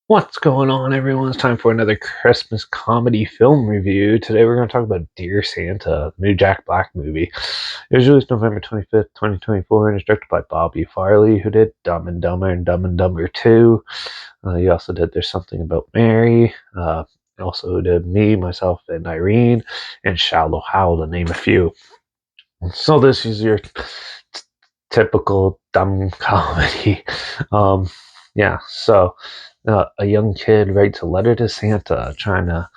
What's going on, everyone? It's time for another Christmas comedy film review. Today we're going to talk about Dear Santa, the new Jack Black movie. It was released November 25th, 2024, and is directed by Bobby Farley, who did Dumb and Dumber and Dumb and Dumber 2. He also did There's Something About Mary. Also did Me, Myself, and Irene, and Shallow Hal, to name a few. So this is your typical dumb comedy. Um, a young kid writes a letter to Santa, trying to,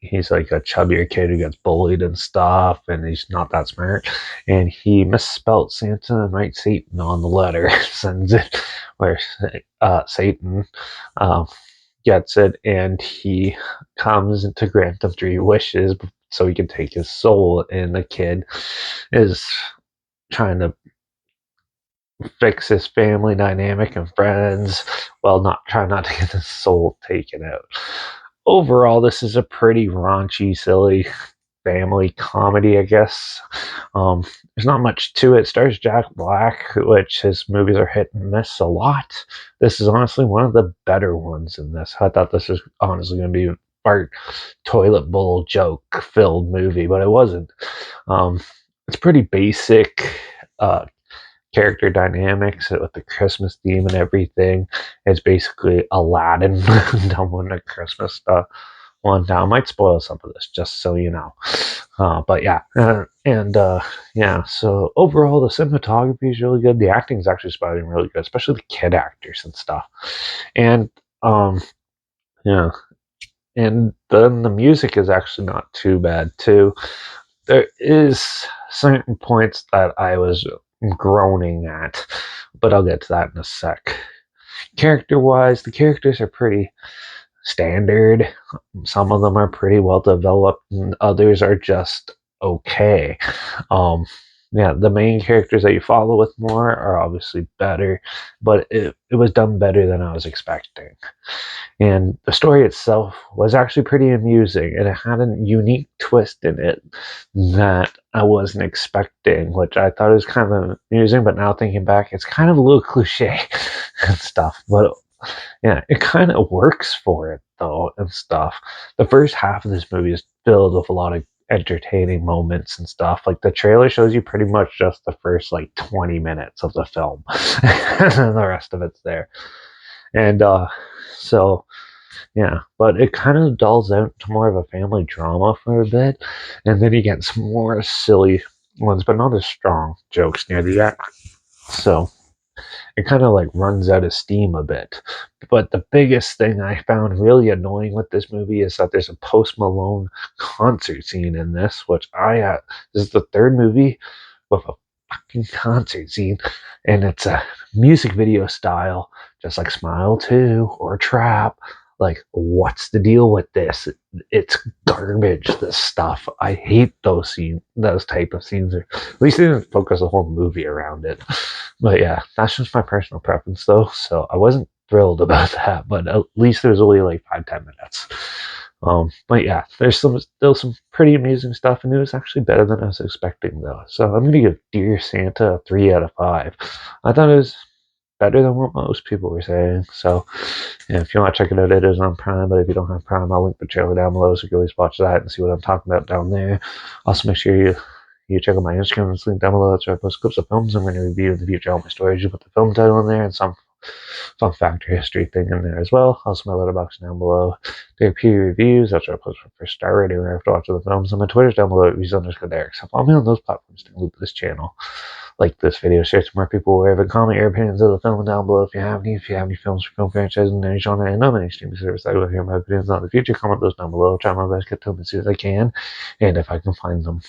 he's like a chubbier kid who gets bullied and stuff, and he's not that smart, and he misspelled Santa and writes Satan on the letter, sends it where Satan um, gets it, and he comes to grant him 3 wishes so he can take his soul, and the kid is trying to fix his family dynamic and friends while not trying not to get his soul taken out. Overall, this is a pretty raunchy, silly family comedy, I guess. There's not much to it. It stars Jack Black, which his movies are hit and miss a lot. This is honestly one of the better ones in this. I thought this was honestly going to be a toilet bowl joke filled movie, but it wasn't. It's pretty basic. Character dynamics with the Christmas theme and everything. It's basically Aladdin done with the Christmas stuff. One now I might spoil some of this, just so you know. But yeah, yeah. So overall, the cinematography is really good. The acting is actually spotting really good, especially the kid actors and stuff. And yeah, and then the music is actually not too bad too. There is certain points that I was groaning at, but I'll get to that in a sec. Character wise, the characters are pretty standard. Some of them are pretty well developed, and others are just okay. Um, yeah, the main characters that you follow with more are obviously better, but it was done better than I was expecting. And the story itself was actually pretty amusing, and it had a unique twist in it that I wasn't expecting, which I thought was kind of amusing, but now thinking back, it's kind of a little cliche and stuff. But yeah, it kind of works for it though and stuff. The first half of this movie is filled with a lot of entertaining moments and stuff. Like the trailer shows you pretty much just the first like 20 minutes of the film, and then the rest of it's there. And so yeah, but it kind of dulls out to more of a family drama for a bit, and then you get some more silly ones, but not as strong jokes near the end. So it kind of like runs out of steam a bit. But the biggest thing I found really annoying with this movie is that there's a Post Malone concert scene in this, which this is the third movie with a fucking concert scene, and it's a music video style, just like Smile 2 or Trap. Like, what's the deal with this? It's garbage, this stuff. I hate those type of scenes. At least they didn't focus the whole movie around it. But yeah, that's just my personal preference though. So I wasn't thrilled about that, but at least there was only like 5-10 minutes. But yeah, there's still some pretty amazing stuff, and it was actually better than I was expecting though. So I'm gonna give Dear Santa a 3 out of 5. I thought it was better than what most people were saying. So yeah, if you want to check it out, it is on Prime. But if you don't have Prime, I'll link the trailer down below, so you can always watch that and see what I'm talking about down there. Also, make sure you check out my Instagram. It's linked down below. That's where I post clips of films I'm going to review in the future. All my stories, you put the film title in there and some fun fact or history thing in there as well. Also, my Letterbox down below. Their peer reviews. That's where I post my first star rating after watching the films. And my Twitter's down below at @Reese_Derek. So follow me on those platforms to include this channel. Like this video, share to more people wherever. Comment your opinions of the film down below if you have any. If you have any films for film franchises in any genre and on any streaming service, I will hear my opinions on in the future. Comment those down below. I'll try my best to get to them as soon as I can, and if I can find them.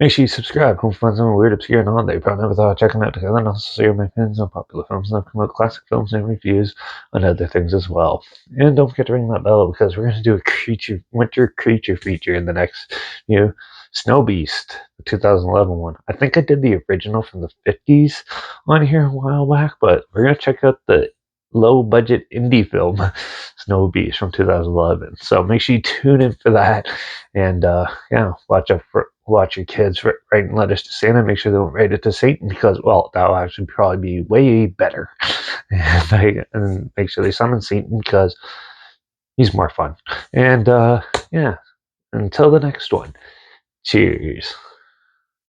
Make sure you subscribe. Hope you find something weird, obscure, and odd that you probably never thought of checking out together, and also share my opinions on popular films, and I've come out classic films and reviews on other things as well. And don't forget to ring that bell, because we're going to do a winter creature feature in the next Snow Beast, the 2011 one. I think I did the original from the 50s on here a while back, but we're going to check out the low budget indie film Snow Beast from 2011. So make sure you tune in for that, and yeah, watch your kids writing letters to Santa. Make sure they don't write it to Satan, because, well, that'll actually probably be way better. and make sure they summon Satan because he's more fun. And yeah, until the next one, cheers.